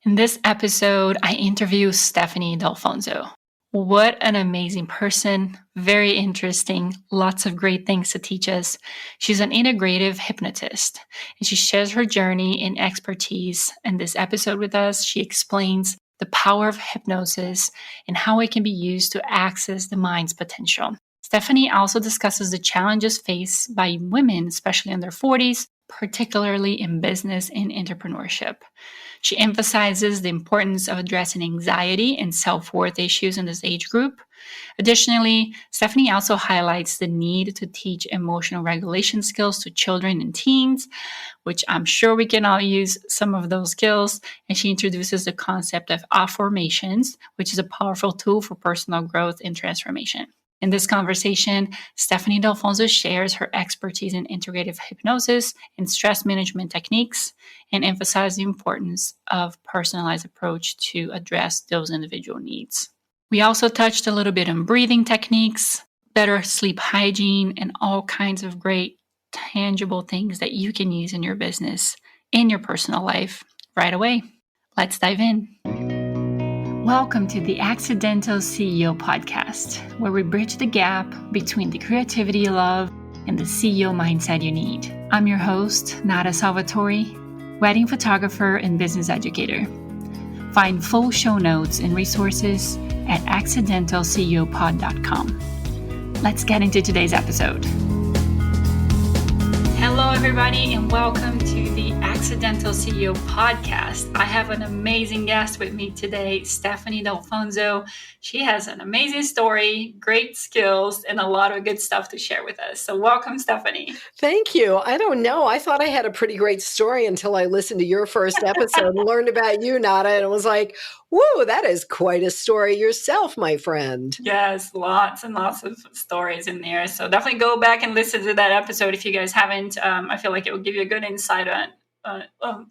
In this episode, I interview Stephanie Dalfonzo. What an amazing person, very interesting, lots of great things to teach us. She's an integrative hypnotist, and she shares her journey and expertise in this episode with us. She explains the power of hypnosis and how it can be used to access the mind's potential. Stephanie also discusses the challenges faced by women, especially in their 40s, particularly in business and entrepreneurship. She emphasizes the importance of addressing anxiety and self worth issues in this age group. Additionally, Stephanie also highlights the need to teach emotional regulation skills to children and teens, which I'm sure we can all use some of those skills. And she introduces the concept of affirmations, which is a powerful tool for personal growth and transformation. In this conversation, Stephanie Dalfonzo shares her expertise in integrative hypnosis and stress management techniques and emphasizes the importance of personalized approach to address those individual needs. We also touched a little bit on breathing techniques, better sleep hygiene, and all kinds of great tangible things that you can use in your business, in your personal life right away. Let's dive in. Welcome to the Accidental CEO podcast, where we bridge the gap between the creativity you love and the CEO mindset you need. I'm your host, Nata Salvatori, wedding photographer and business educator. Find full show notes and resources at accidentalceopod.com. Let's get into today's episode. Hello, everybody, and welcome to the Accidental CEO podcast. I have an amazing guest with me today, Stephanie Dalfonzo. She has an amazing story, great skills, and a lot of good stuff to share with us. So welcome, Stephanie. Thank you. I don't know. I thought I had a pretty great story until I listened to your first episode and learned about you, Nata, and it was like, whoa, that is quite a story yourself, my friend. Yes, lots and lots of stories in there. So definitely go back and listen to that episode if you guys haven't. I feel like it will give you a good insight on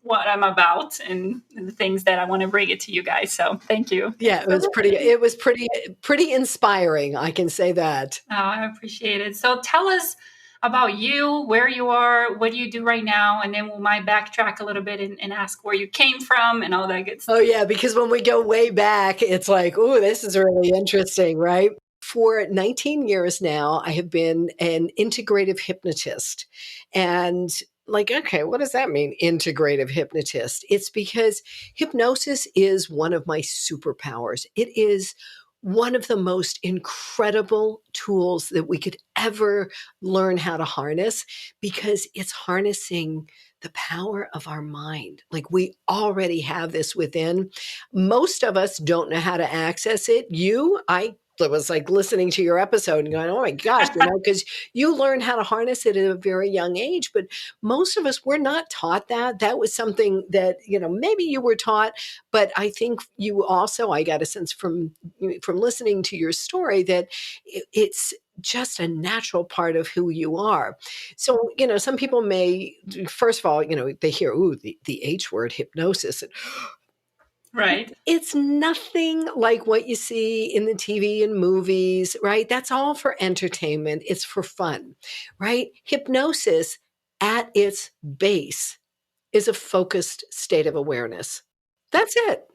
what I'm about and the things that I want to bring it to you guys. So thank you. Yeah, it was pretty inspiring. I can say that. Oh, I appreciate it. So tell us about you, where you are, what do you do right now, and then we might backtrack a little bit and ask where you came from and all that good stuff. Oh yeah, because when we go way back, it's like, oh, this is really interesting, right? For 19 years now, I have been an integrative hypnotist. And like, okay, what does that mean, integrative hypnotist? It's because hypnosis is one of my superpowers. It is one of the most incredible tools that we could ever learn how to harness because it's harnessing the power of our mind. Like we already have this within. Most of us don't know how to access it. It was like listening to your episode and going, oh my gosh, because you learn how to harness it at a very young age. But most of us were not taught that. That was something that, maybe you were taught, but I think I got a sense from listening to your story that it's just a natural part of who you are. So, some people may, first of all, they hear, the H word, hypnosis. And, right. It's nothing like what you see in the TV and movies, right? That's all for entertainment. It's for fun, right? Hypnosis at its base is a focused state of awareness. That's it.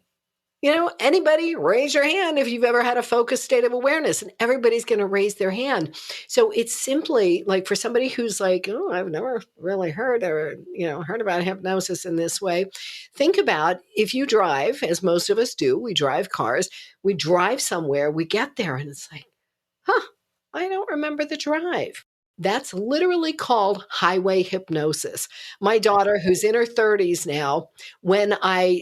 Anybody raise your hand if you've ever had a focused state of awareness, and everybody's going to raise their hand. So it's simply like for somebody who's like, oh, I've never really heard about hypnosis in this way. Think about if you drive, as most of us do, we drive cars, we drive somewhere, we get there and it's like, I don't remember the drive. That's literally called highway hypnosis. My daughter, who's in her 30s now,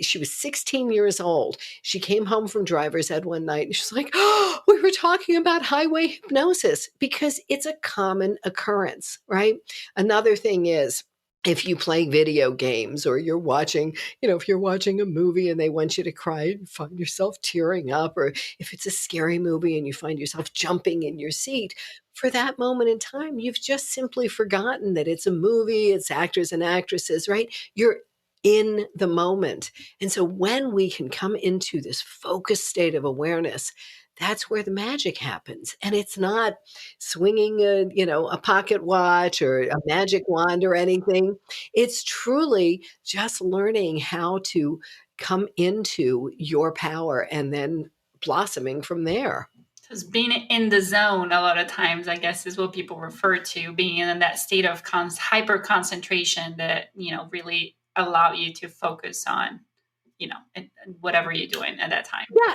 she was 16 years old, she came home from driver's ed one night and she's like, oh, we were talking about highway hypnosis because it's a common occurrence, right? Another thing is, if you play video games or you're watching, if you're watching a movie and they want you to cry, you find yourself tearing up, or if it's a scary movie and you find yourself jumping in your seat, for that moment in time, you've just simply forgotten that it's a movie, it's actors and actresses, right? You're in the moment. And so when we can come into this focused state of awareness, that's where the magic happens. And it's not swinging a pocket watch or a magic wand or anything. It's truly just learning how to come into your power and then blossoming from there. Because being in the zone a lot of times, I guess, is what people refer to being in that state of hyper concentration that, really allow you to focus on, whatever you're doing at that time. Yeah,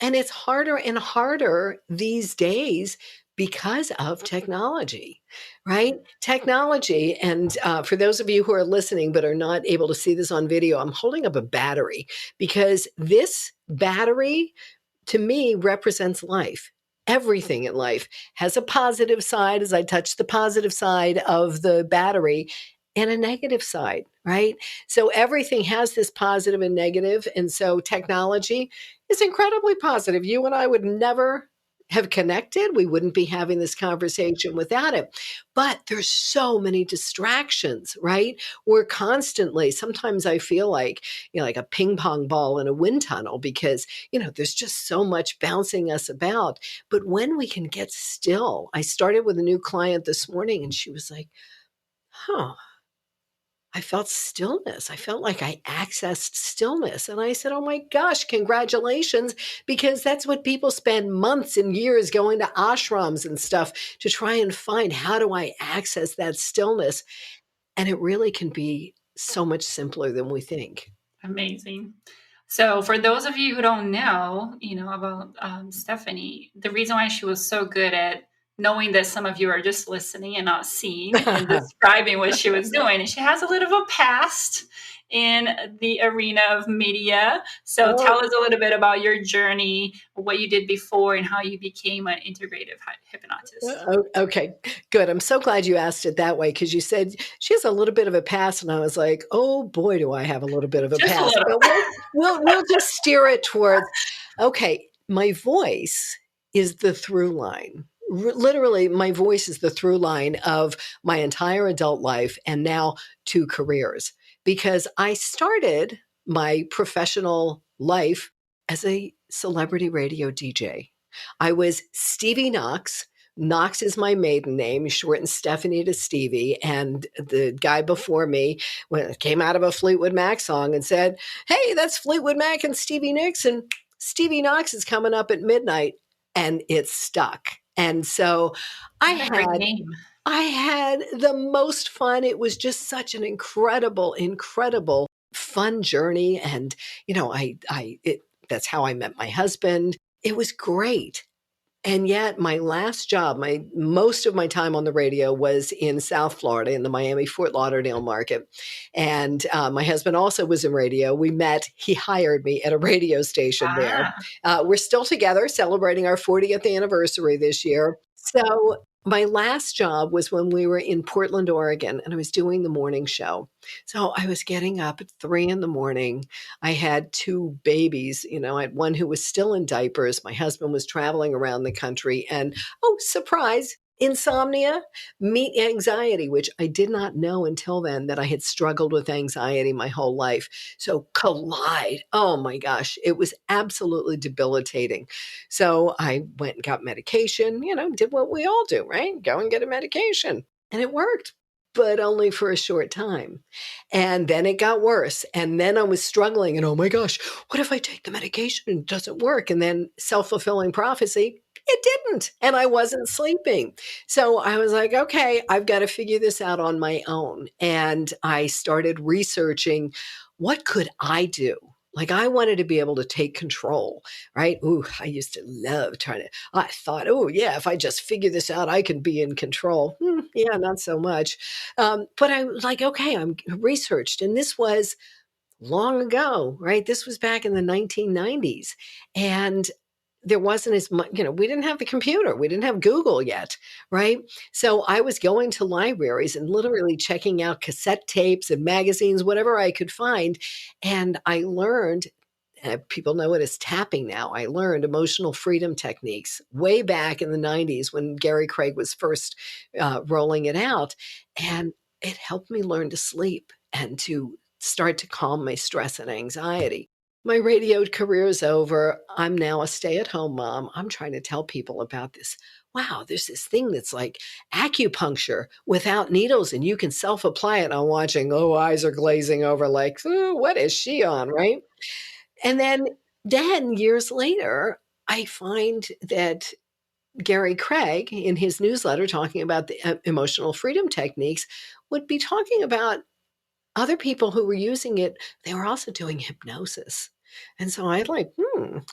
and it's harder and harder these days because of technology, right? Technology, and for those of you who are listening but are not able to see this on video, I'm holding up a battery because this battery to me represents life. Everything in life has a positive side as I touch the positive side of the battery and a negative side, right? So everything has this positive and negative. And so technology is incredibly positive. You and I would never have connected. We wouldn't be having this conversation without it. But there's so many distractions, right? We're constantly, sometimes I feel like, like a ping pong ball in a wind tunnel because, there's just so much bouncing us about. But when we can get still, I started with a new client this morning and she was like, huh, I felt stillness. I felt like I accessed stillness. And I said, oh my gosh, congratulations, because that's what people spend months and years going to ashrams and stuff to try and find. How do I access that stillness? And it really can be so much simpler than we think. Amazing. So, for those of you who don't know, about Stephanie, the reason why she was so good at knowing that some of you are just listening and not seeing and describing what she was doing, and she has a little of a past in the arena of media. So, Oh, tell us a little bit about your journey, what you did before, and how you became an integrative hypnotist. okay, good. I'm so glad you asked it that way because you said she has a little bit of a past, and I was like, oh boy, do I have a little bit of a Just a past. little. But we'll just steer it towards. Okay, my voice is the through line. Literally, my voice is the through line of my entire adult life and now 2 careers because I started my professional life as a celebrity radio DJ. I was Stevie Knox. Knox is my maiden name. You shorten Stephanie to Stevie. And the guy before me came out of a Fleetwood Mac song and said, hey, that's Fleetwood Mac and Stevie Nicks. And Stevie Knox is coming up at midnight. And it stuck. And so I What a great had name. I had the most fun. It was just such an incredible, incredible fun journey. And, that's how I met my husband. It was great. And yet my last job, my most of my time on the radio was in South Florida in the Miami Fort Lauderdale market. And my husband also was in radio. We met, he hired me at a radio station there. Ah, We're still together celebrating our 40th anniversary this year. So my last job was when we were in Portland, Oregon, and I was doing the morning show. So I was getting up at 3 in the morning. I had 2 babies. I had one who was still in diapers. My husband was traveling around the country. And oh, surprise, insomnia, meet anxiety, which I did not know until then that I had struggled with anxiety my whole life. So collide. Oh my gosh, it was absolutely debilitating. So I went and got medication, did what we all do, right? Go and get a medication. And it worked, but only for a short time. And then it got worse. And then I was struggling. And oh my gosh, what if I take the medication and it doesn't work? And then self-fulfilling prophecy, it didn't. And I wasn't sleeping. So I was like, okay, I've got to figure this out on my own. And I started researching what could I do? Like I wanted to be able to take control, right? Ooh, I used to love trying to, I thought, oh yeah, if I just figure this out, I can be in control. Yeah, not so much. But I was like, okay, I'm researched. And this was long ago, right? This was back in the 1990s. And there wasn't as much, we didn't have the computer. We didn't have Google yet, right? So I was going to libraries and literally checking out cassette tapes and magazines, whatever I could find. And I learned, people know it as tapping now. I learned emotional freedom techniques way back in the 90s when Gary Craig was first rolling it out. And it helped me learn to sleep and to start to calm my stress and anxiety. My radio career is over. I'm now a stay-at-home mom. I'm trying to tell people about this. Wow, there's this thing that's like acupuncture without needles, and you can self-apply it. I'm watching, oh, eyes are glazing over like, "Ooh, what is she on?" Right? And then years later, I find that Gary Craig, in his newsletter talking about the emotional freedom techniques, would be talking about other people who were using it, they were also doing hypnosis. And so I like,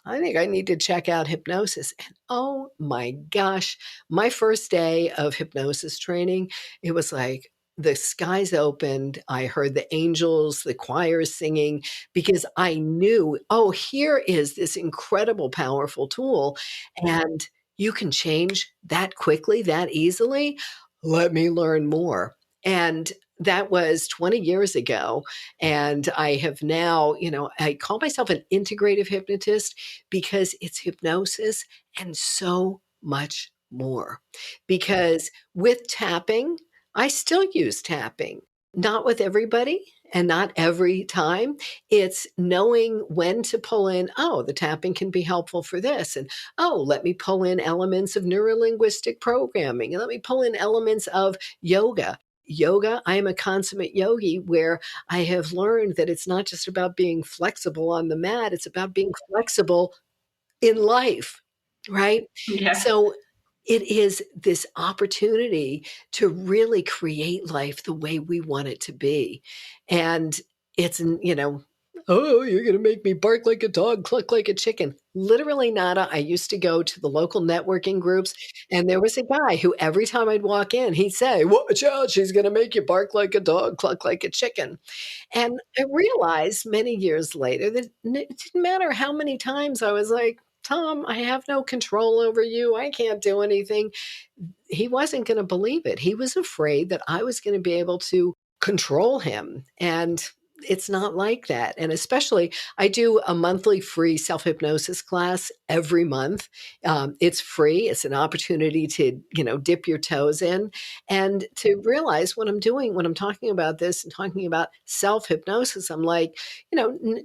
I think I need to check out hypnosis. And oh my gosh, my first day of hypnosis training, it was like the skies opened. I heard the angels, the choirs singing, because I knew, oh, here is this incredible, powerful tool. And you can change that quickly, that easily. Let me learn more. And that was 20 years ago, and I have now, I call myself an integrative hypnotist because it's hypnosis and so much more. Because with tapping, I still use tapping, not with everybody and not every time. It's knowing when to pull in, oh, the tapping can be helpful for this. And oh, let me pull in elements of neurolinguistic programming, and let me pull in elements of yoga. I am a consummate yogi where I have learned that it's not just about being flexible on the mat, it's about being flexible in life, right? Yeah. So it is this opportunity to really create life the way we want it to be. And oh, you're going to make me bark like a dog, cluck like a chicken. Literally, Nada. I used to go to the local networking groups, and there was a guy who every time I'd walk in, he'd say, "Watch out, she's going to make you bark like a dog, cluck like a chicken." And I realized many years later that it didn't matter how many times I was like, "Tom, I have no control over you. I can't do anything." He wasn't gonna believe it. He was afraid that I was gonna be able to control him, and it's not like that, and especially I do a monthly free self-hypnosis class every month. It's free. It's an opportunity to, dip your toes in and to realize when I'm talking about this and talking about self-hypnosis, I'm like,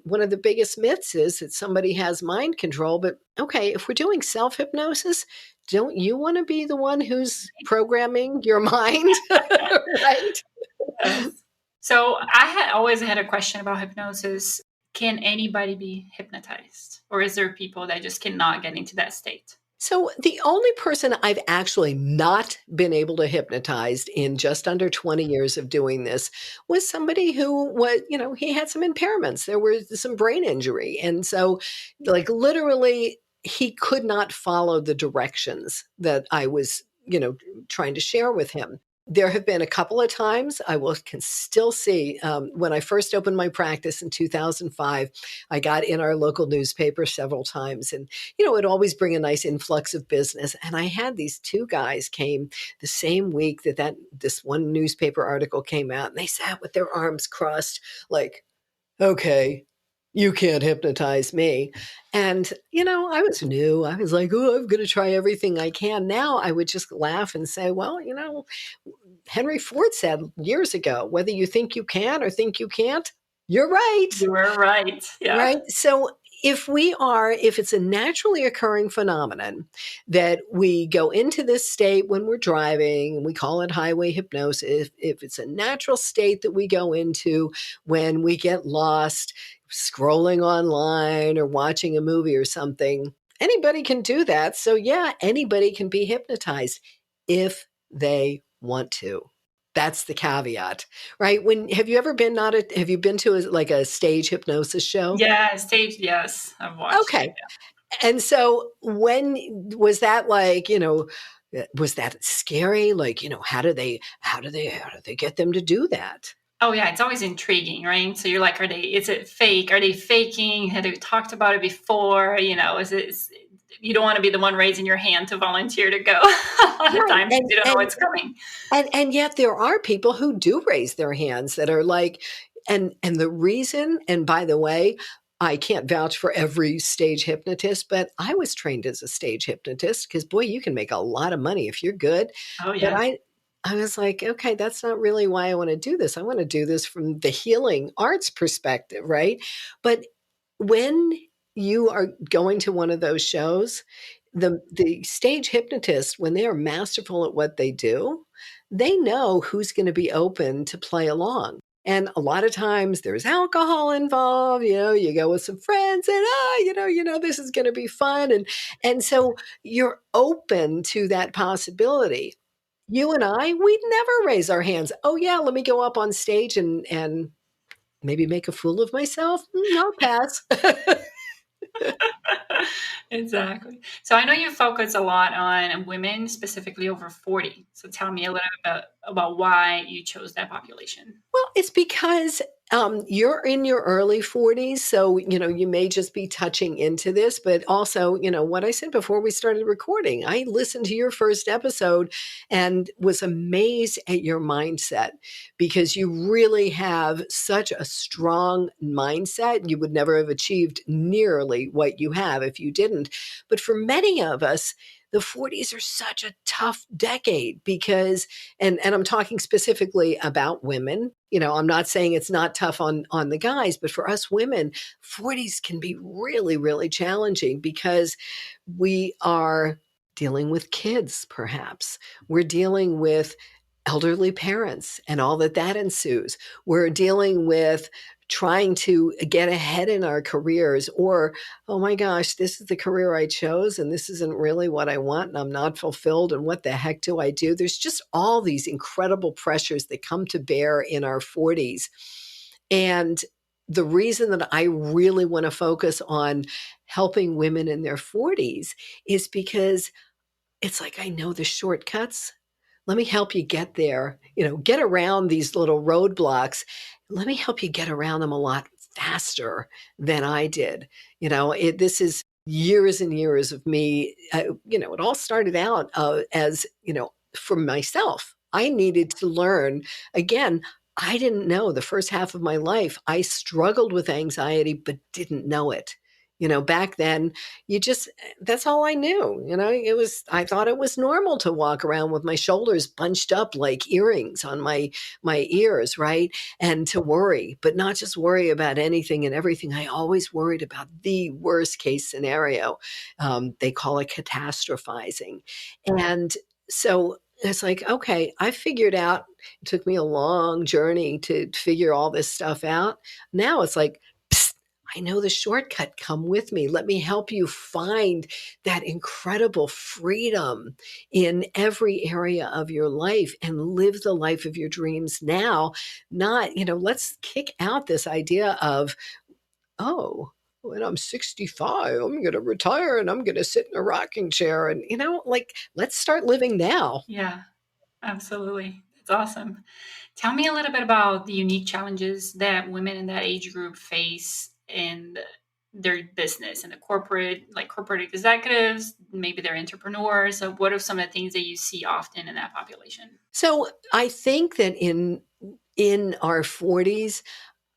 one of the biggest myths is that somebody has mind control, but okay, if we're doing self-hypnosis, don't you wanna be the one who's programming your mind? Right? Yes. So I had always had a question about hypnosis. Can anybody be hypnotized? Or is there people that just cannot get into that state? So, the only person I've actually not been able to hypnotize in just under 20 years of doing this was somebody who he had some impairments. There was some brain injury, and so, like, literally, he could not follow the directions that I was, trying to share with him. There have been a couple of times can still see, when I first opened my practice in 2005, I got in our local newspaper several times, and it'd always bring a nice influx of business. And I had these two guys came the same week that this one newspaper article came out, and they sat with their arms crossed, like, okay, you can't hypnotize me. And, I was new. I was like, oh, I'm going to try everything I can. Now I would just laugh and say, well, Henry Ford said years ago, whether you think you can or think you can't, you're right. You were right. Yeah. Right? So if it's a naturally occurring phenomenon that we go into this state when we're driving, and we call it highway hypnosis, if it's a natural state that we go into when we get lost scrolling online or watching a movie or something, anybody can do that. So yeah, anybody can be hypnotized if they want to. That's the caveat, right? Have you ever been have you been to like a stage hypnosis show? Yeah, stage, yes. I've watched it. Okay. And so when was that like, was that scary? Like, how do they get them to do that? Oh yeah, it's always intriguing, right? So you're like, is it fake? Are they faking? Had they talked about it before? You don't want to be the one raising your hand to volunteer to go a lot of Right. times because you don't know what's coming. And yet there are people who do raise their hands that are like, and the reason, and by the way, I can't vouch for every stage hypnotist, but I was trained as a stage hypnotist because boy, you can make a lot of money if you're good. Oh But yeah. I was like, okay, that's not really why I want to do this. I want to do this from the healing arts perspective, right? But when you are going to one of those shows, the stage hypnotist, when they are masterful at what they do, they know who's gonna be open to play along. And a lot of times there's alcohol involved, you go with some friends and, this is gonna be fun, and so you're open to that possibility. You and I, we'd never raise our hands, "Oh, yeah, let me go up on stage and maybe make a fool of myself? I'll pass." Exactly. So I know you focus a lot on women, specifically over 40. So tell me a little bit about why you chose that population. Well, it's because, you're in your early 40s, so, you may just be touching into this, but also, what I said before we started recording, I listened to your first episode and was amazed at your mindset because you really have such a strong mindset. You would never have achieved nearly what you have if you didn't. But for many of us, the 40s are such a tough decade because and I'm talking specifically about women. I'm not saying it's not tough on the guys, but for us women, 40s can be really, really challenging because we are dealing with kids, perhaps. We're dealing with elderly parents and all that ensues. We're dealing with trying to get ahead in our careers or, oh my gosh, this is the career I chose and this isn't really what I want and I'm not fulfilled and what the heck do I do? There's just all these incredible pressures that come to bear in our 40s. And the reason that I really want to focus on helping women in their 40s is because it's like I know the shortcuts. Let me help you get there, get around these little roadblocks. Let me help you get around them a lot faster than I did. This is years and years of me. It all started out as, for myself. I needed to learn again. I didn't know the first half of my life. I struggled with anxiety, but didn't know it. Back then, that's all I knew. I thought it was normal to walk around with my shoulders bunched up like earrings on my ears, right? And to worry, but not just worry about anything and everything. I always worried about the worst case scenario. They call it catastrophizing. And so it's like, okay, I figured out, it took me a long journey to figure all this stuff out. Now it's like, I know the shortcut. Come with me. Let me help you find that incredible freedom in every area of your life and live the life of your dreams now. Not, let's kick out this idea of, oh, when I'm 65, I'm going to retire and I'm going to sit in a rocking chair. And, let's start living now. Yeah, absolutely. That's awesome. Tell me a little bit about the unique challenges that women in that age group face in their business and the corporate executives, maybe they're entrepreneurs. So what are some of the things that you see often in that population? So I think that in our 40s,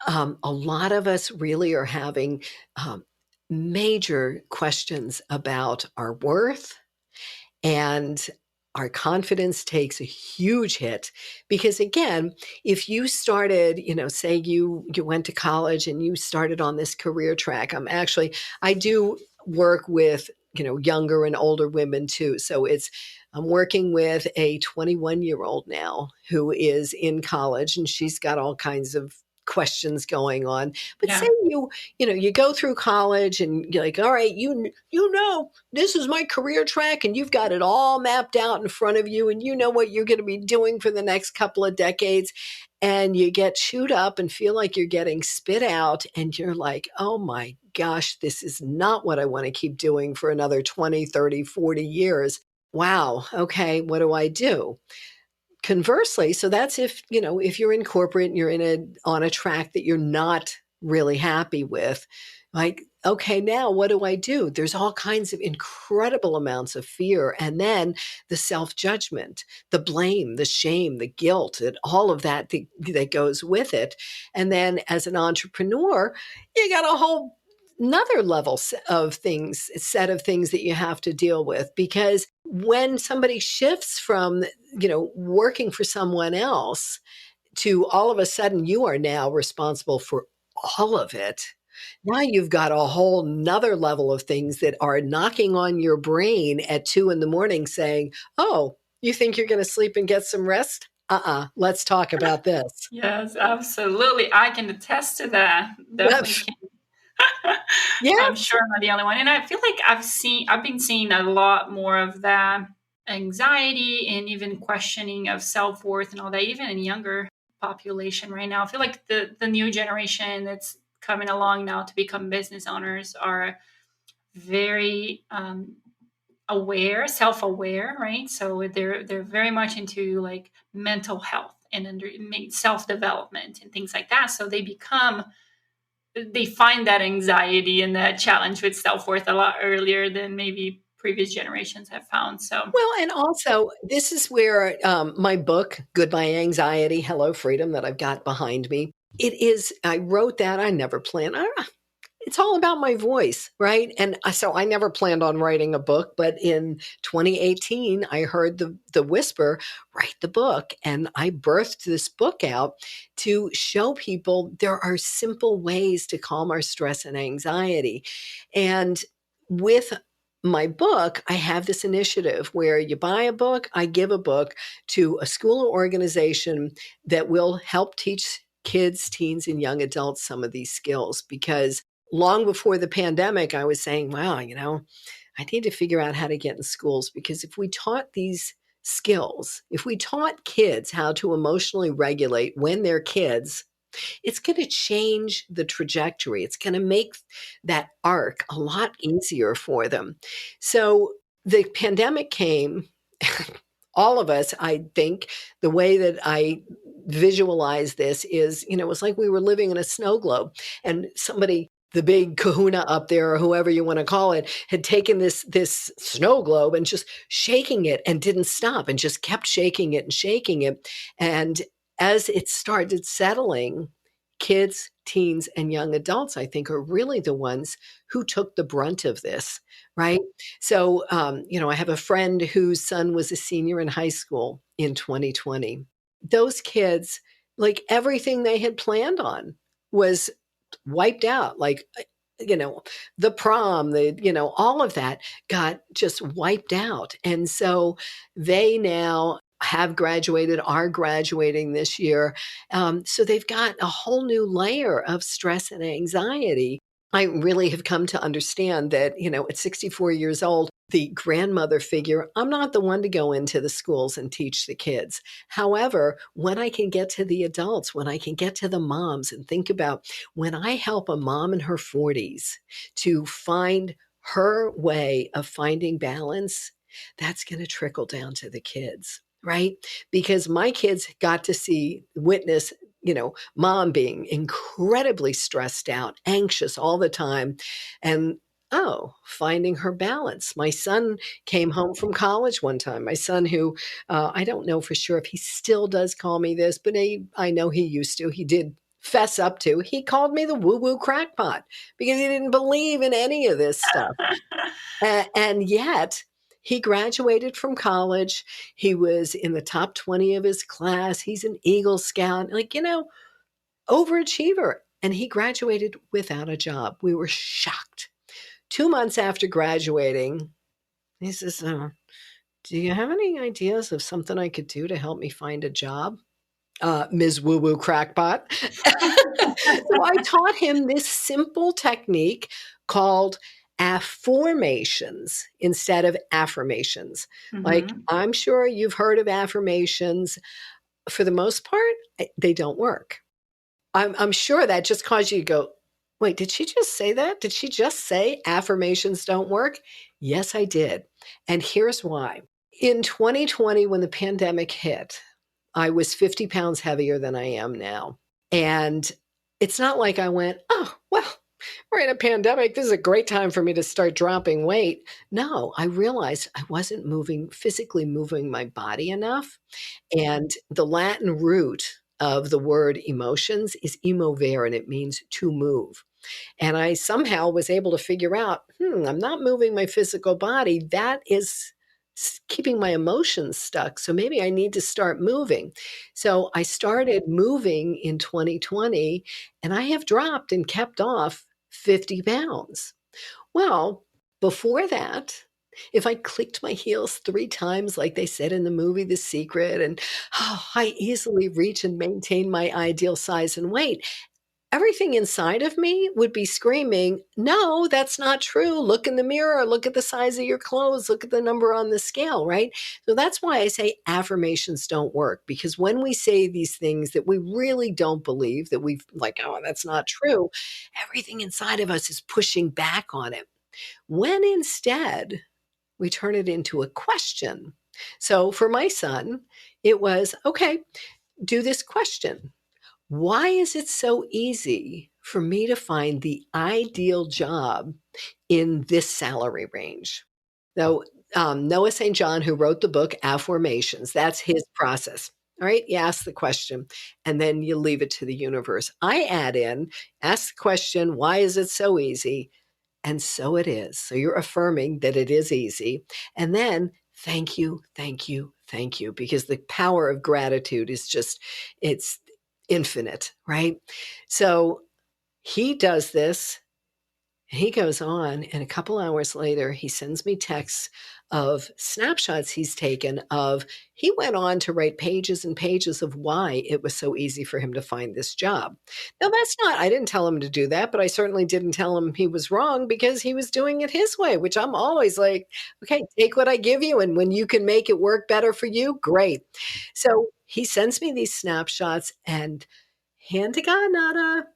a lot of us really are having major questions about our worth, and our confidence takes a huge hit because again, if you started, say you went to college and you started on this career track. I do work with, younger and older women too. So I'm working with a 21-year-old now who is in college and she's got all kinds of questions going on. But say Yeah. you go through college and you're like, all right, this is my career track and you've got it all mapped out in front of you and you know what you're going to be doing for the next couple of decades, and you get chewed up and feel like you're getting spit out and you're like, oh my gosh, this is not what I want to keep doing for another 20, 30, 40 years. Wow, okay, what do I do? Conversely, so that's if you're in corporate and you're on a track that you're not really happy with, like, okay, now what do I do? There's all kinds of incredible amounts of fear. And then the self-judgment, the blame, the shame, the guilt, and all of that goes with it. And then as an entrepreneur, you got a whole another level set of things that you have to deal with because when somebody shifts from working for someone else to all of a sudden you are now responsible for all of it. Now you've got a whole nother level of things that are knocking on your brain at 2 in the morning saying, "Oh, you think you're gonna sleep and get some rest? Let's talk about this." Yes, absolutely. I can attest to that. Yep. Definitely can. Yeah. I'm sure I'm not the only one. And I feel like I've been seeing a lot more of that anxiety and even questioning of self-worth and all that, even in younger population right now. I feel like the new generation that's coming along now to become business owners are very aware, self-aware, right? So they're very much into like mental health and under self-development and things like that. So they find that anxiety and that challenge with self-worth a lot earlier than maybe previous generations have found. So Well, and also, this is where, my book, Goodbye Anxiety, Hello Freedom, that I've got behind me, I wrote that, I never planned it's all about my voice, right? And so I never planned on writing a book, but in 2018, I heard the whisper, write the book, and I birthed this book out to show people there are simple ways to calm our stress and anxiety. And with my book, I have this initiative where you buy a book, I give a book to a school or organization that will help teach kids, teens, and young adults some of these skills because long before the pandemic, I was saying, wow, I need to figure out how to get in schools because if we taught these skills, if we taught kids how to emotionally regulate when they're kids, it's going to change the trajectory. It's going to make that arc a lot easier for them. So the pandemic came. All of us, I think, the way that I visualize this is, it was like we were living in a snow globe and somebody, the big kahuna up there or whoever you want to call it, had taken this snow globe and just shaking it and didn't stop and just kept shaking it and shaking it. And as it started settling, kids, teens, and young adults, I think, are really the ones who took the brunt of this, right? So, I have a friend whose son was a senior in high school in 2020. Those kids, like everything they had planned on was wiped out. Like, you know, the prom, all of that got just wiped out. And so they now have graduated, are graduating this year. So they've got a whole new layer of stress and anxiety. I really have come to understand that, at 64 years old, the grandmother figure, I'm not the one to go into the schools and teach the kids. However, when I can get to the adults, when I can get to the moms and think about when I help a mom in her 40s to find her way of finding balance, that's going to trickle down to the kids, right? Because my kids got to witness, mom being incredibly stressed out, anxious all the time. And finding her balance. My son came home from college one time. My son, who I don't know for sure if he still does call me this, but I know he used to. He did fess up to. He called me the woo woo crackpot because he didn't believe in any of this stuff. And yet, he graduated from college. He was in the top 20 of his class. He's an Eagle Scout, overachiever. And he graduated without a job. We were shocked. 2 months after graduating, he says, do you have any ideas of something I could do to help me find a job? Ms. Woo Woo Crackpot. So I taught him this simple technique called affirmations instead of affirmations. Like, mhm. I'm sure you've heard of affirmations. For the most part, they don't work. I'm sure that just caused you to go, wait, did she just say that? Did she just say affirmations don't work? Yes, I did. And here's why. In 2020, when the pandemic hit, I was 50 pounds heavier than I am now. And it's not like I went, oh, well, we're in a pandemic. This is a great time for me to start dropping weight. No, I realized I wasn't physically moving my body enough. And the Latin root of the word emotions is emovere, and it means to move. And I somehow was able to figure out, I'm not moving my physical body. That is keeping my emotions stuck. So maybe I need to start moving. So I started moving in 2020, and I have dropped and kept off 50 pounds. Well, before that, if I clicked my heels 3 times like they said in the movie The Secret, and, I easily reach and maintain my ideal size and weight, everything inside of me would be screaming, "No, that's not true. Look in the mirror. Look at the size of your clothes. Look at the number on the scale," right? So that's why I say affirmations don't work, because when we say these things that we really don't believe, that we've like, "Oh, that's not true," everything inside of us is pushing back on it. When instead we turn it into a question. So for my son, it was, "Okay, do this question. Why is it so easy for me to find the ideal job in this salary range?" Now, Noah St. John, who wrote the book Affirmations, that's his process. All right, you ask the question and then you leave it to the universe. I add in, ask the question, why is it so easy? And so it is. So you're affirming that it is easy. And then thank you, thank you, thank you, because the power of gratitude is just, it's infinite, right? So he does this. He goes on, and a couple hours later, he sends me texts of snapshots he's taken of he went on to write pages and pages of why it was so easy for him to find this job. Now, that's not, I didn't tell him to do that, but I certainly didn't tell him he was wrong because he was doing it his way, which I'm always like, okay, take what I give you. And when you can make it work better for you, great. So he sends me these snapshots, and hand to God, Nada,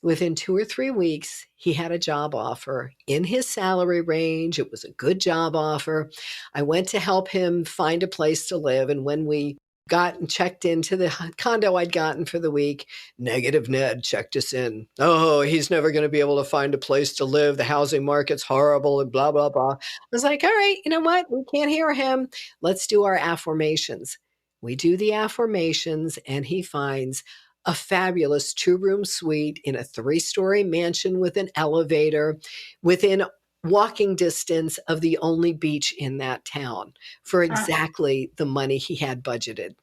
within 2 or 3 weeks, he had a job offer in his salary range. It was a good job offer. I went to help him find a place to live, and when we got and checked into the condo I'd gotten for the week, negative Ned checked us in. "Oh, he's never gonna be able to find a place to live. The housing market's horrible," and blah, blah, blah. I was like, "All right, you know what? We can't hear him. Let's do our affirmations." We do the affirmations, and he finds a fabulous 2-room suite in a 3-story mansion with an elevator within walking distance of the only beach in that town for Huh. exactly the money he had budgeted.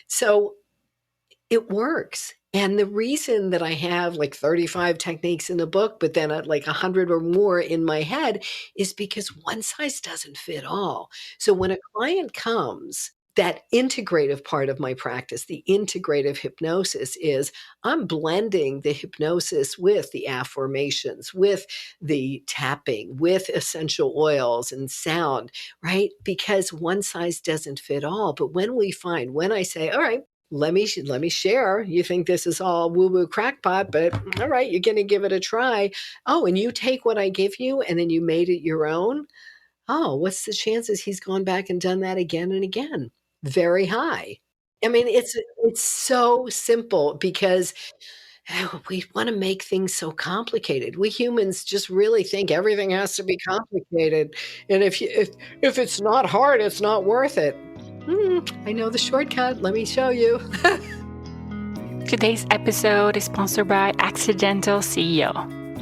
So it works. And the reason that I have like 35 techniques in the book, but then like 100 or more in my head is because one size doesn't fit all. So when a client comes, that integrative part of my practice, the integrative hypnosis is I'm blending the hypnosis with the affirmations, with the tapping, with essential oils and sound, right? Because one size doesn't fit all. But when I say, all right, let me share. You think this is all woo-woo crackpot, but all right, you're gonna give it a try. Oh, and you take what I give you and then you made it your own? Oh, what's the chances he's gone back and done that again and again? Very high. I mean, it's so simple because we wanna make things so complicated. We humans just really think everything has to be complicated, and if it's not hard, it's not worth it. I know the shortcut, let me show you. Today's episode is sponsored by Accidental CEO.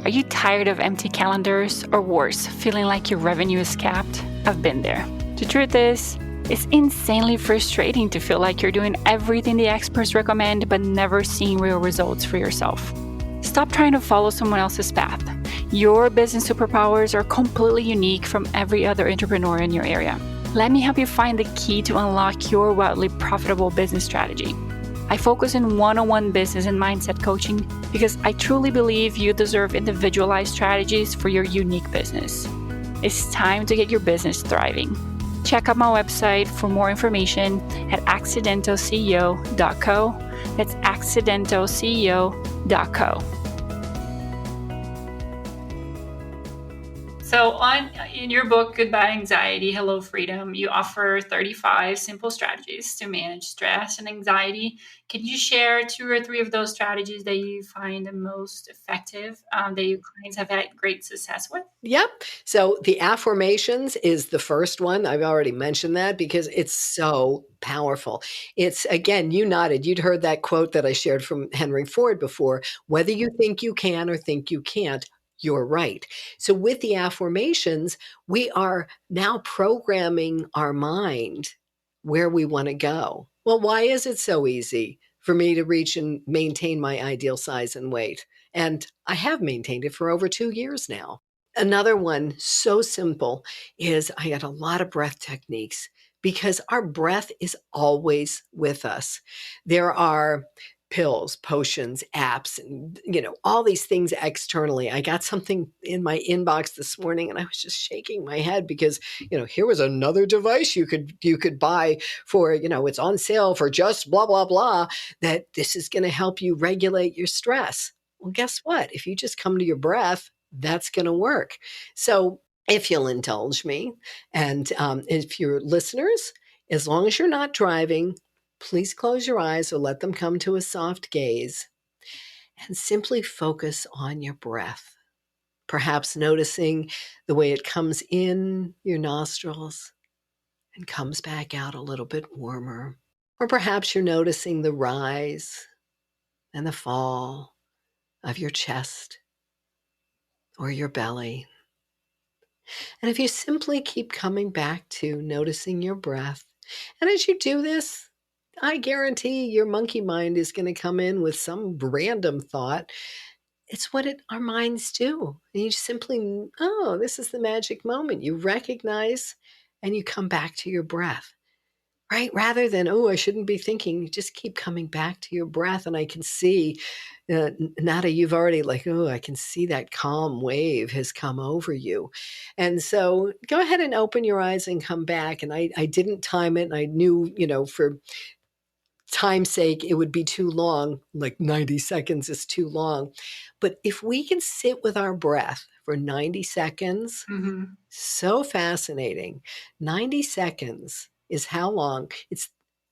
Are you tired of empty calendars, or worse, feeling like your revenue is capped? I've been there. The truth is, it's insanely frustrating to feel like you're doing everything the experts recommend but never seeing real results for yourself. Stop trying to follow someone else's path. Your business superpowers are completely unique from every other entrepreneur in your area. Let me help you find the key to unlock your wildly profitable business strategy. I focus on one-on-one business and mindset coaching because I truly believe you deserve individualized strategies for your unique business. It's time to get your business thriving. Check out my website for more information at accidentalceo.co. That's accidentalceo.co. So, in your book, Goodbye Anxiety, Hello Freedom, you offer 35 simple strategies to manage stress and anxiety. Can you share 2 or 3 of those strategies that you find the most effective, that your clients have had great success with? Yep. So the affirmations is the first one. I've already mentioned that because it's so powerful. It's again, you nodded. You'd heard that quote that I shared from Henry Ford before. Whether you think you can or think you can't, you're right. So with the affirmations, we are now programming our mind where we want to go. Well, why is it so easy for me to reach and maintain my ideal size and weight? And I have maintained it for over 2 years now. Another one, so simple, is I got a lot of breath techniques because our breath is always with us. There are pills, potions, apps, and all these things externally. I got something in my inbox this morning and I was just shaking my head because, here was another device you could buy for, it's on sale for just blah blah blah, that this is going to help you regulate your stress. Well, guess what? If you just come to your breath, that's going to work. So, if you'll indulge me, and if your listeners, as long as you're not driving, please close your eyes or let them come to a soft gaze and simply focus on your breath. Perhaps noticing the way it comes in your nostrils and comes back out a little bit warmer. Or perhaps you're noticing the rise and the fall of your chest or your belly. And if you simply keep coming back to noticing your breath, and as you do this, I guarantee your monkey mind is going to come in with some random thought. It's what our minds do. And you simply, oh, this is the magic moment. You recognize and you come back to your breath. Right? Rather than, oh, I shouldn't be thinking, you just keep coming back to your breath. And I can see, Nata, you've already oh, I can see that calm wave has come over you. And so go ahead and open your eyes and come back. And I didn't time it. And I knew, for time's sake, it would be too long. Like 90 seconds is too long. But if we can sit with our breath for 90 seconds, Mhm. so fascinating. 90 seconds is how long it's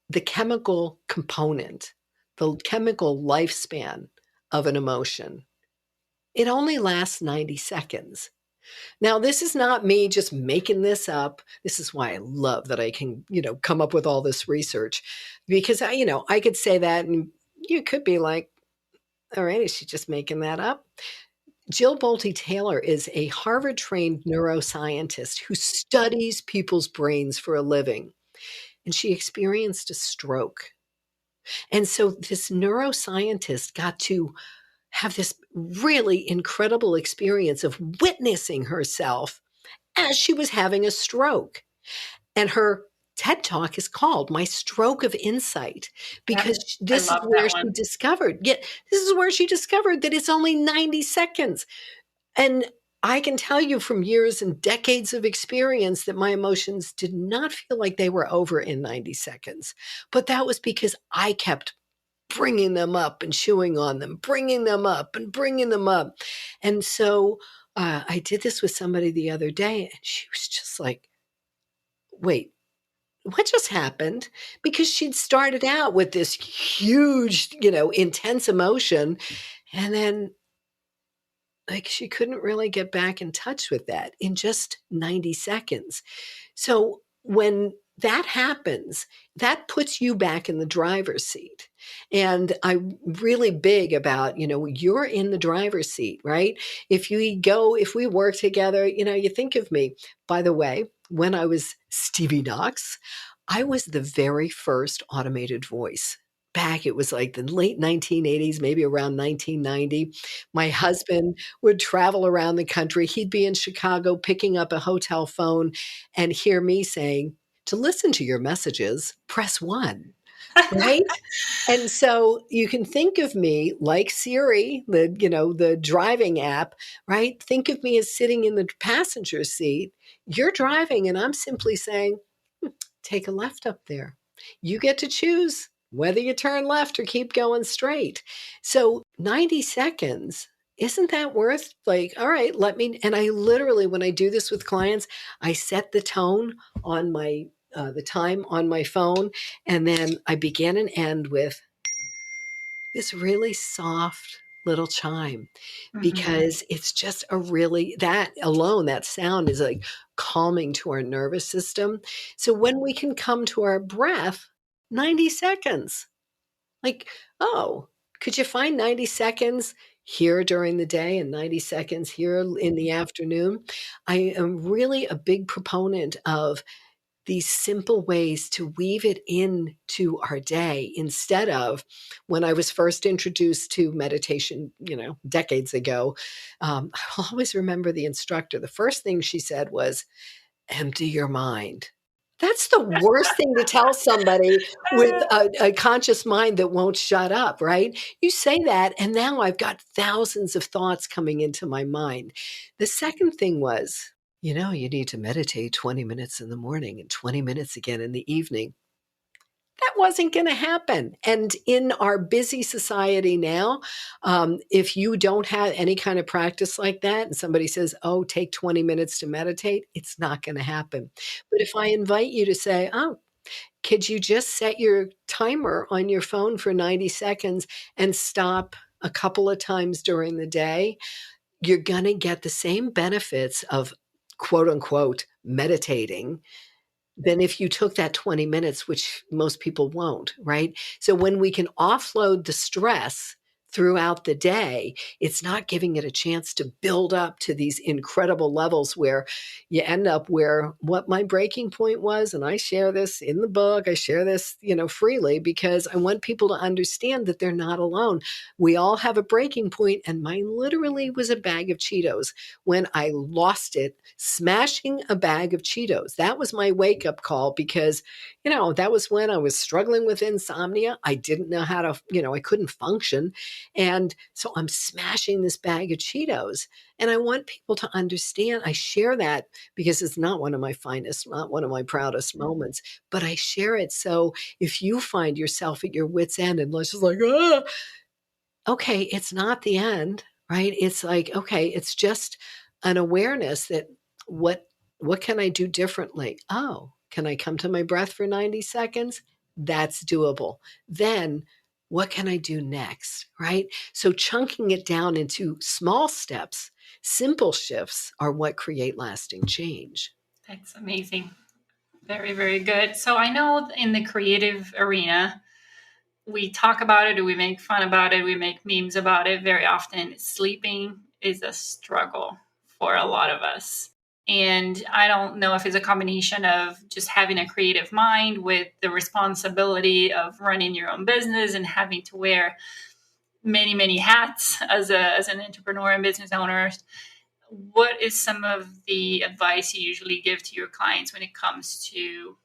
the chemical component, the chemical lifespan of an emotion. It only lasts 90 seconds. Now, this is not me just making this up. This is why I love that I can, come up with all this research because I could say that and you could be like, all right, is she just making that up? Jill Bolte Taylor is a Harvard-trained neuroscientist who studies people's brains for a living, and she experienced a stroke. And so this neuroscientist got to have this really incredible experience of witnessing herself as she was having a stroke. And her TED Talk is called My Stroke of Insight Yep. because I this is love where that she one. discovered, this is where she discovered that it's only 90 seconds. And I can tell you from years and decades of experience that my emotions did not feel like they were over in 90 seconds. But that was because I kept bringing them up and chewing on them, bringing them up and bringing them up. And so I did this with somebody the other day, and she was just like, wait, what just happened? Because she'd started out with this huge, intense emotion. And then she couldn't really get back in touch with that in just 90 seconds. So when that happens, that puts you back in the driver's seat. And I'm really big about, you're in the driver's seat, right? If we work together, you think of me. By the way, when I was Stevie Knox, I was the very first automated voice. Back, it was like the late 1980s, maybe around 1990. My husband would travel around the country. He'd be in Chicago picking up a hotel phone and hear me saying, "To listen to your messages, press 1." Right? And so you can think of me like Siri, the driving app, right? Think of me as sitting in the passenger seat. You're driving and I'm simply saying, take a left up there. You get to choose whether you turn left or keep going straight. So 90 seconds, isn't that worth all right, and I literally, when I do this with clients, I set the tone on the time on my phone, and then I begin and end with this really soft little chime Mhm. because it's just that alone, that sound is like calming to our nervous system. So when we can come to our breath, 90 seconds, like, oh, could you find 90 seconds here during the day and 90 seconds here in the afternoon? I am really a big proponent of these simple ways to weave it into our day instead of when I was first introduced to meditation, decades ago. I always remember the instructor. The first thing she said was, empty your mind. That's the worst thing to tell somebody with a conscious mind that won't shut up, right? You say that, and now I've got thousands of thoughts coming into my mind. The second thing was, you need to meditate 20 minutes in the morning and 20 minutes again in the evening. That wasn't going to happen. And in our busy society now, if you don't have any kind of practice like that, and somebody says, oh, take 20 minutes to meditate, it's not going to happen. But if I invite you to say, oh, could you just set your timer on your phone for 90 seconds and stop a couple of times during the day? You're going to get the same benefits of quote unquote meditating than if you took that 20 minutes, which most people won't, right? So when we can offload the stress throughout the day, it's not giving it a chance to build up to these incredible levels where you end up where what my breaking point was. And I share this in the book. I share this, freely because I want people to understand that they're not alone. We all have a breaking point, and mine literally was a bag of Cheetos when I lost it, smashing a bag of Cheetos. That was my wake up call because, that was when I was struggling with insomnia. I didn't know how to, I couldn't function. And so I'm smashing this bag of Cheetos. And I want people to understand, I share that because it's not one of my finest, not one of my proudest moments, but I share it. So if you find yourself at your wit's end and just like, okay, it's not the end, right? It's like, okay, it's just an awareness that what what can I do differently? Oh, can I come to my breath for 90 seconds? That's doable. Then what can I do next, right? So chunking it down into small steps, simple shifts are what create lasting change. That's amazing. Very, very good. So I know in the creative arena, we talk about it, or we make fun about it, we make memes about it very often. Sleeping is a struggle for a lot of us. And I don't know if it's a combination of just having a creative mind with the responsibility of running your own business and having to wear many, many hats as an entrepreneur and business owner. What is some of the advice you usually give to your clients when it comes to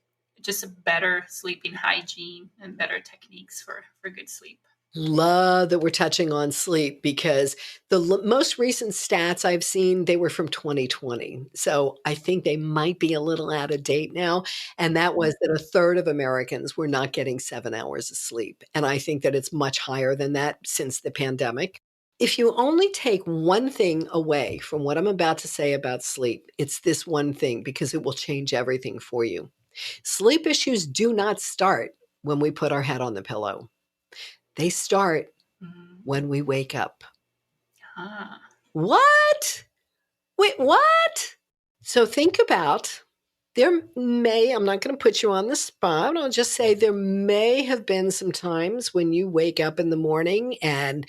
just a better sleeping hygiene and better techniques for good sleep? Love that we're touching on sleep because the most recent stats I've seen, they were from 2020. So I think they might be a little out of date now. And that was that a third of Americans were not getting 7 hours of sleep. And I think that it's much higher than that since the pandemic. If you only take one thing away from what I'm about to say about sleep, it's this one thing because it will change everything for you. Sleep issues do not start when we put our head on the pillow. They start Mhm. when we wake up. Ah, What? Wait, what? So think about I'm not going to put you on the spot. I'll just say there may have been some times when you wake up in the morning and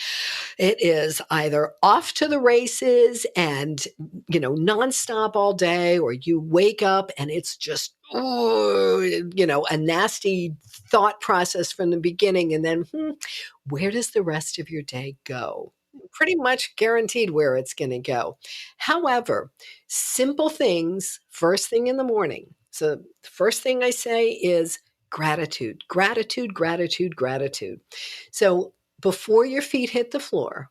it is either off to the races and, nonstop all day, or you wake up and it's just, a nasty thought process from the beginning. And then, where does the rest of your day go? Pretty much guaranteed where it's going to go. However, simple things first thing in the morning. So, the first thing I say is gratitude, gratitude, gratitude, gratitude. So, before your feet hit the floor,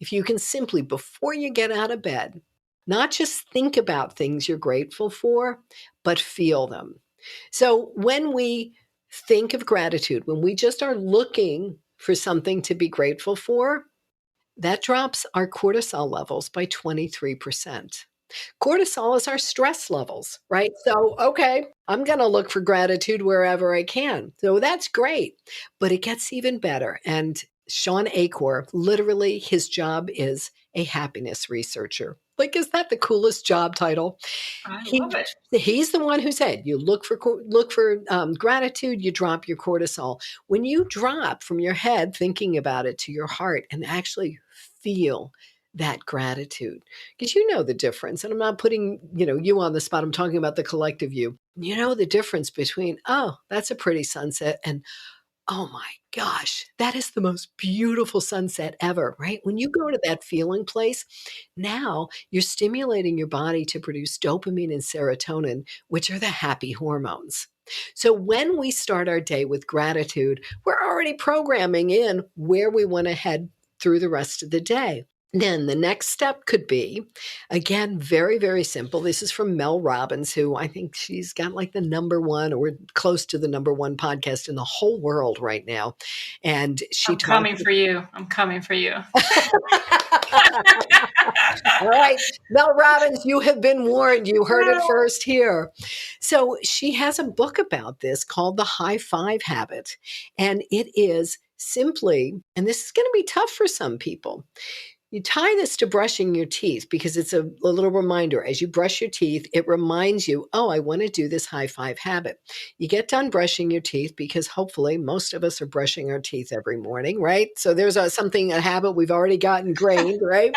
if you can simply, before you get out of bed, not just think about things you're grateful for, but feel them. So when we think of gratitude, when we just are looking for something to be grateful for, that drops our cortisol levels by 23%. Cortisol is our stress levels, right? So, okay, I'm going to look for gratitude wherever I can. So that's great. But it gets even better. And Sean Acor, literally, his job is a happiness researcher. Like, is that the coolest job title? I He love it. he's the one who said you look for gratitude, you drop your cortisol. When you drop from your head thinking about it to your heart and actually feel that gratitude. Because you know the difference. And I'm not putting, you on the spot. I'm talking about the collective you. You know the difference between, oh, that's a pretty sunset, and oh my gosh, that is the most beautiful sunset ever, right? When you go to that feeling place, now you're stimulating your body to produce dopamine and serotonin, which are the happy hormones. So when we start our day with gratitude, we're already programming in where we want to head through the rest of the day. Then the next step could be, again, very, very simple. This is from Mel Robbins, who I think she's got like the number one or close to the number one podcast in the whole world right now. And she I'm talks. coming for you. I'm coming for you. All right, Mel Robbins, you have been warned. You heard it first here. So she has a book about this called The High Five Habit. And it is simply, and this is going to be tough for some people. You tie this to brushing your teeth because it's a little reminder. As you brush your teeth, it reminds you, oh, I want to do this high five habit. You get done brushing your teeth because hopefully most of us are brushing our teeth every morning, right? So there's a habit we've already got ingrained, right?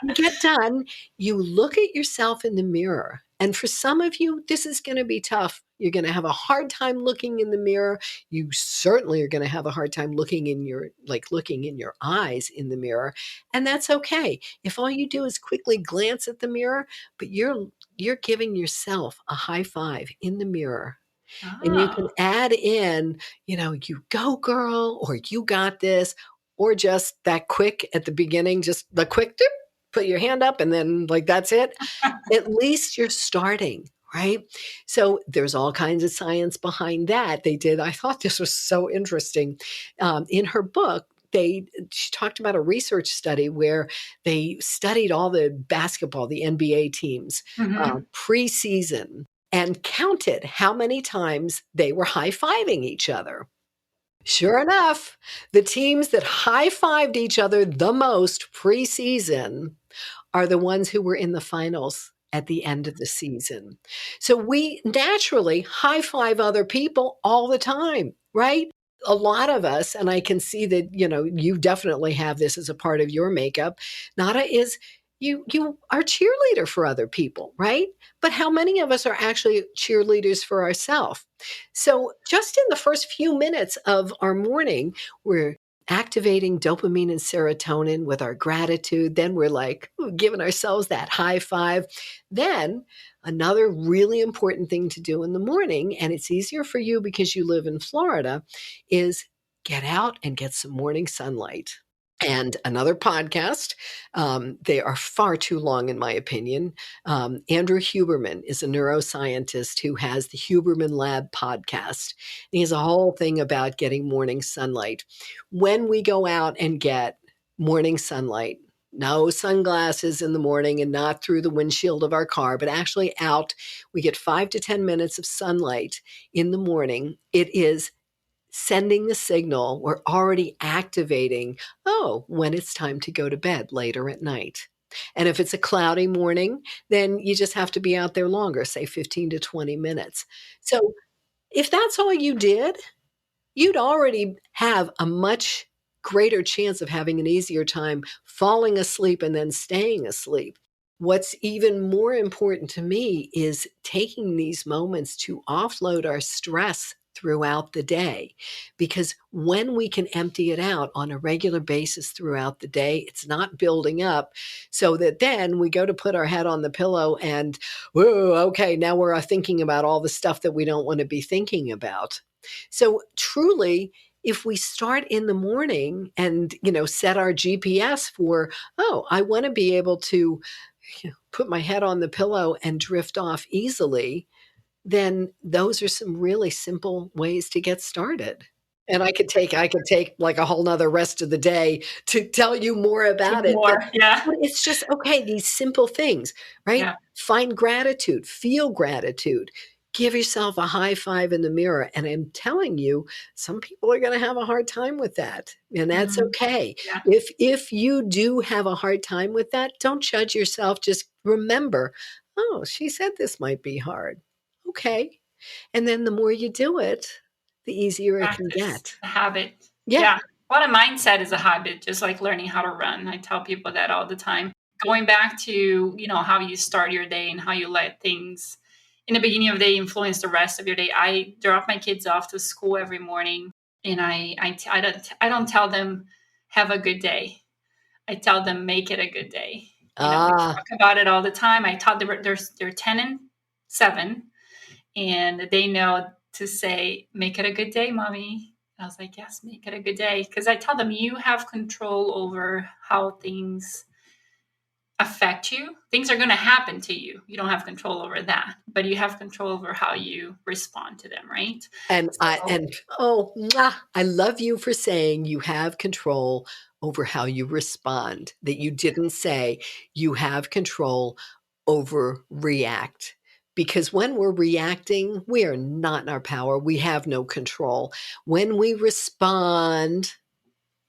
You get done, you look at yourself in the mirror. And for some of you, this is going to be tough. You're going to have a hard time looking in the mirror. You certainly are going to have a hard time looking in your eyes in the mirror. And that's okay. If all you do is quickly glance at the mirror, but you're giving yourself a high five in the mirror. And you can Oh. add in, you go girl, or you got this, or just that quick at the beginning, just the quick dip, put your hand up and then like that's it. At least you're starting, right? So there's all kinds of science behind that. I thought this was so interesting. In her book, she talked about a research study where they studied all the basketball, the NBA teams, Mm-hmm. preseason, and counted how many times they were high-fiving each other. Sure enough, the teams that high-fived each other the most preseason are the ones who were in the finals at the end of the season. So we naturally high five other people all the time, right? A lot of us, and I can see that, you definitely have this as a part of your makeup. Nada, is you are cheerleader for other people, right? But how many of us are actually cheerleaders for ourselves? So just in the first few minutes of our morning, we're activating dopamine and serotonin with our gratitude. Then we're like giving ourselves that high five. Then another really important thing to do in the morning, and it's easier for you because you live in Florida, is get out and get some morning sunlight. And another podcast, they are far too long, in my opinion. Andrew Huberman is a neuroscientist who has the Huberman Lab podcast. And he has a whole thing about getting morning sunlight. When we go out and get morning sunlight, no sunglasses in the morning and not through the windshield of our car, but actually out, we get 5 to 10 minutes of sunlight in the morning. It is sending the signal, we're already activating, when it's time to go to bed later at night. And if it's a cloudy morning, then you just have to be out there longer, say 15 to 20 minutes. So if that's all you did, you'd already have a much greater chance of having an easier time falling asleep and then staying asleep. What's even more important to me is taking these moments to offload our stress throughout the day. Because when we can empty it out on a regular basis throughout the day, it's not building up so that then we go to put our head on the pillow and, whoa, okay, now we're thinking about all the stuff that we don't want to be thinking about. So truly, if we start in the morning and, set our GPS for, I want to be able to put my head on the pillow and drift off easily, then those are some really simple ways to get started. And I could take like a whole nother rest of the day to tell you more Give about it. more. Yeah. But it's just, okay, these simple things, right? Yeah. Find gratitude, feel gratitude, give yourself a high five in the mirror. And I'm telling you, some people are going to have a hard time with that. And that's Mm-hmm. okay. Yeah. If you do have a hard time with that, don't judge yourself. Just remember, she said this might be hard. Okay. And then the more you do it, the easier it can Practice get. the habit. Yeah. Yeah. Well, a mindset is a habit, just like learning how to run. I tell people that all the time. Going back to, how you start your day and how you let things in the beginning of the day influence the rest of your day. I drop my kids off to school every morning, and I don't tell them have a good day. I tell them make it a good day. We Ah, talk about it all the time. I taught them they're 10 and 7, and they know to say, make it a good day, mommy. I was like, yes, make it a good day. Because I tell them you have control over how things affect you. Things are going to happen to you. You don't have control over that, but you have control over how you respond to them, right? and I So, and oh, mwah, I love you for saying you have control over how you respond, that you didn't say you have control over react. Because when we're reacting, we are not in our power. We have no control. When we respond,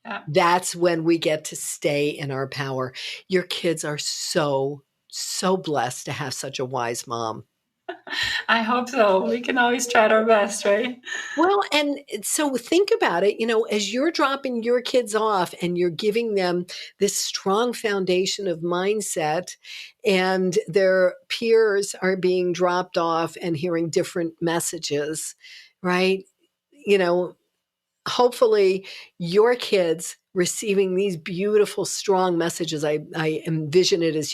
yeah, that's when we get to stay in our power. Your kids are so, so blessed to have such a wise mom. I hope so. We can always try our best, right? Well, and so think about it, as you're dropping your kids off and you're giving them this strong foundation of mindset, and their peers are being dropped off and hearing different messages, right? You know, hopefully your kids receiving these beautiful strong messages. I envision it as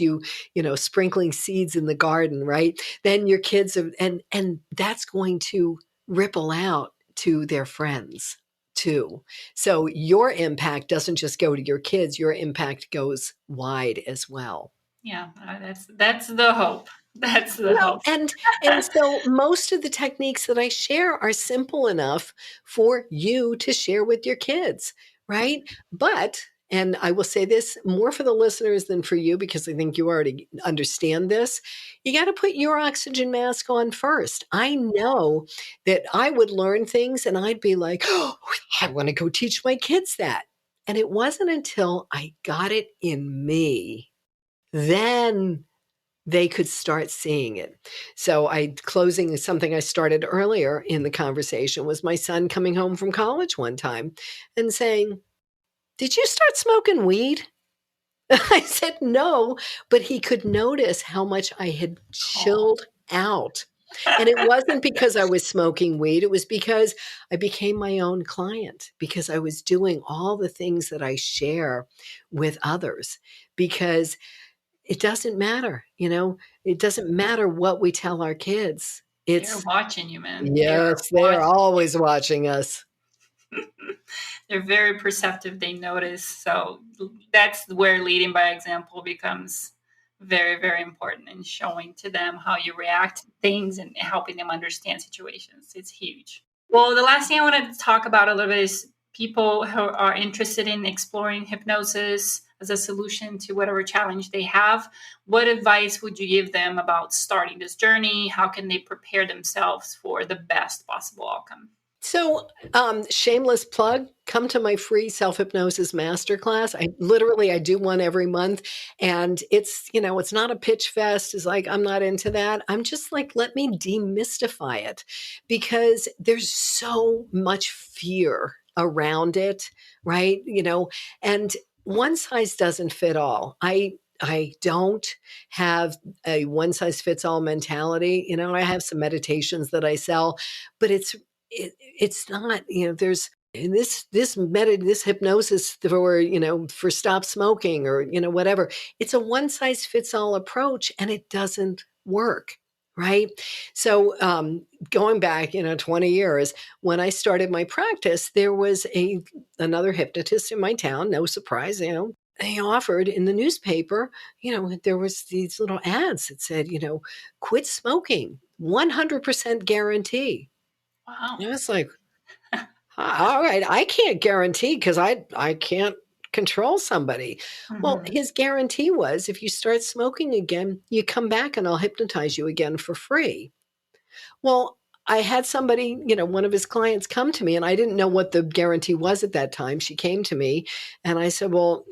sprinkling seeds in the garden, right? Then your kids are, and that's going to ripple out to their friends too. So your impact doesn't just go to your kids, your impact goes wide as well. Yeah, that's the hope. That's the Well, hope. and so most of the techniques that I share are simple enough for you to share with your kids, right? But and I will say this more for the listeners than for you because I think you already understand this. You got to put your oxygen mask on first. I know that I would learn things and I'd be like, "Oh, I want to go teach my kids that." And it wasn't until I got it in me then they could start seeing it. So I closing something I started earlier in the conversation was my son coming home from college one time and saying, "Did you start smoking weed?" I said, "No," but he could notice how much I had Oh. chilled out. And it wasn't because I was smoking weed, it was because I became my own client, because I was doing all the things that I share with others, because it doesn't matter, it doesn't matter what we tell our kids. They're It's watching you, man. They are yes, they are watching you. always watching us. They're very perceptive. They notice. So that's where leading by example becomes very, very important in showing to them how you react to things and helping them understand situations. It's huge. Well, the last thing I wanted to talk about a little bit is people who are interested in exploring hypnosis as a solution to whatever challenge they have. What advice would you give them about starting this journey? How can they prepare themselves for the best possible outcome? So, shameless plug, come to my free self-hypnosis masterclass. I do one every month, and it's not a pitch fest. It's like, I'm not into that. I'm just like, let me demystify it because there's so much fear around it, right? And one size doesn't fit all. I don't have a one size fits all mentality. I have some meditations that I sell, but it's not, there's and this hypnosis for stop smoking or, whatever. It's a one size fits all approach and it doesn't work. Right. So, going back, 20 years, when I started my practice, there was another hypnotist in my town. No surprise, they offered in the newspaper, there was these little ads that said, quit smoking, 100% guarantee. Wow. I was like, all right, I can't guarantee because I can't control somebody. Well, Mhm. his guarantee was if you start smoking again, you come back and I'll hypnotize you again for free. Well, I had somebody, one of his clients come to me and I didn't know what the guarantee was at that time. She came to me and I said, "Well,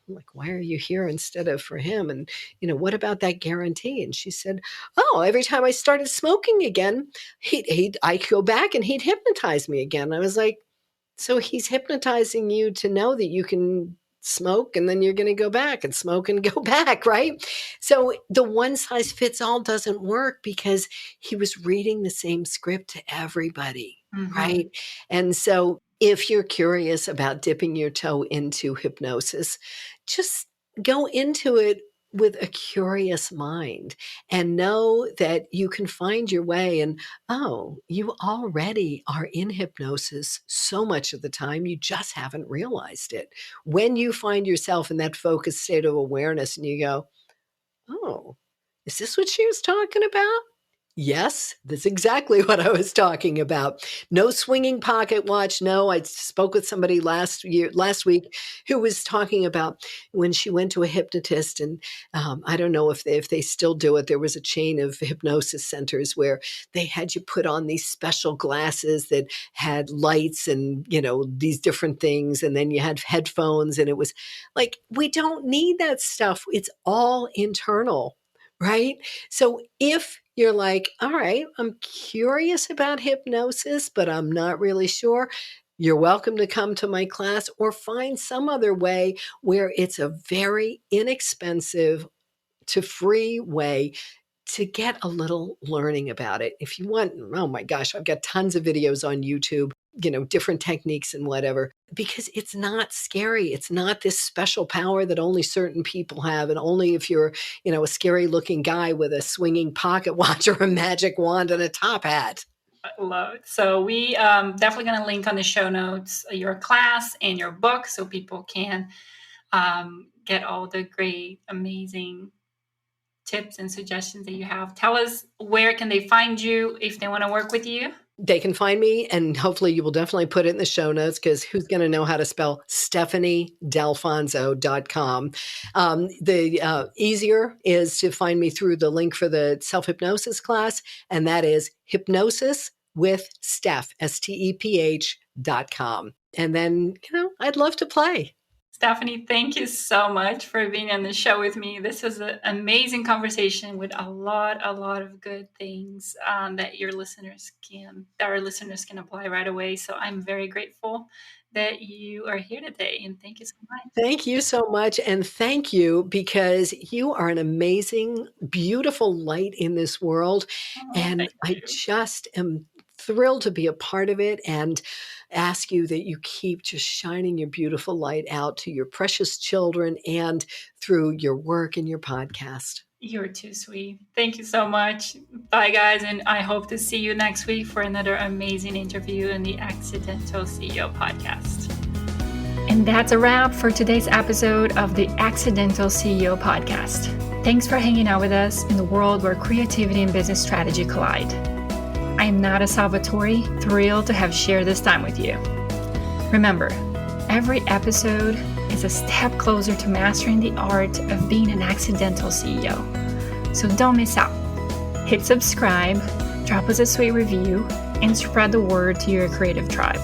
like, why are you here instead of for him? And, what about that guarantee?" And she said, "Oh, every time I started smoking again, I'd go back and he'd hypnotize me again." I was like, So he's hypnotizing you to know that you can smoke and then you're going to go back and smoke and go back, right? So the one size fits all doesn't work because he was reading the same script to everybody, Mm-hmm. right? And so if you're curious about dipping your toe into hypnosis, just go into it with a curious mind and know that you can find your way. And oh, you already are in hypnosis so much of the time, you just haven't realized it. When you find yourself in that focused state of awareness and you go, oh, is this what she was talking about? Yes, that's exactly what I was talking about. No swinging pocket watch. No, I spoke with somebody last week, who was talking about when she went to a hypnotist, and I don't know if they still do it. There was a chain of hypnosis centers where they had you put on these special glasses that had lights and these different things, and then you had headphones, and it was like, we don't need that stuff. It's all internal, right? So if you're like, all right, I'm curious about hypnosis, but I'm not really sure, you're welcome to come to my class or find some other way where it's a very inexpensive to free way to get a little learning about it. If you want, oh my gosh, I've got tons of videos on YouTube, different techniques and whatever, because it's not scary. It's not this special power that only certain people have. And only if you're, a scary looking guy with a swinging pocket watch or a magic wand and a top hat. I love it. So we definitely going to link on the show notes your class and your book so people can get all the great, amazing tips and suggestions that you have. Tell us, where can they find you if they want to work with you? They can find me, and hopefully you will definitely put it in the show notes, because who's going to know how to spell StephanieDalfonzo.com. The easier is to find me through the link for the self-hypnosis class, and that is hypnosis with Steph, STEPH.com. And then, I'd love to play. Stephanie, thank you so much for being on the show with me. This was an amazing conversation with a lot of good things that our listeners can apply right away. So I'm very grateful that you are here today, and thank you so much. Thank you so much. And thank you, because you are an amazing, beautiful light in this world. Oh, And thank I you. just am thrilled to be a part of it, and ask you that you keep just shining your beautiful light out to your precious children and through your work and your podcast. You're too sweet. Thank you so much. Bye, guys. And I hope to see you next week for another amazing interview in the Accidental CEO podcast. And that's a wrap for today's episode of the Accidental CEO podcast. Thanks for hanging out with us in the world where creativity and business strategy collide. I am Nata Salvatori, thrilled to have shared this time with you. Remember, every episode is a step closer to mastering the art of being an accidental CEO. So don't miss out. Hit subscribe, drop us a sweet review, and spread the word to your creative tribe.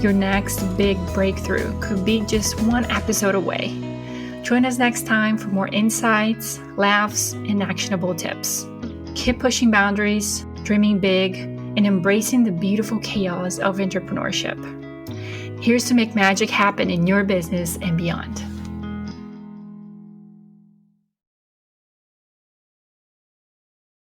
Your next big breakthrough could be just one episode away. Join us next time for more insights, laughs, and actionable tips. Keep pushing boundaries, dreaming big, and embracing the beautiful chaos of entrepreneurship. Here's to make magic happen in your business and beyond.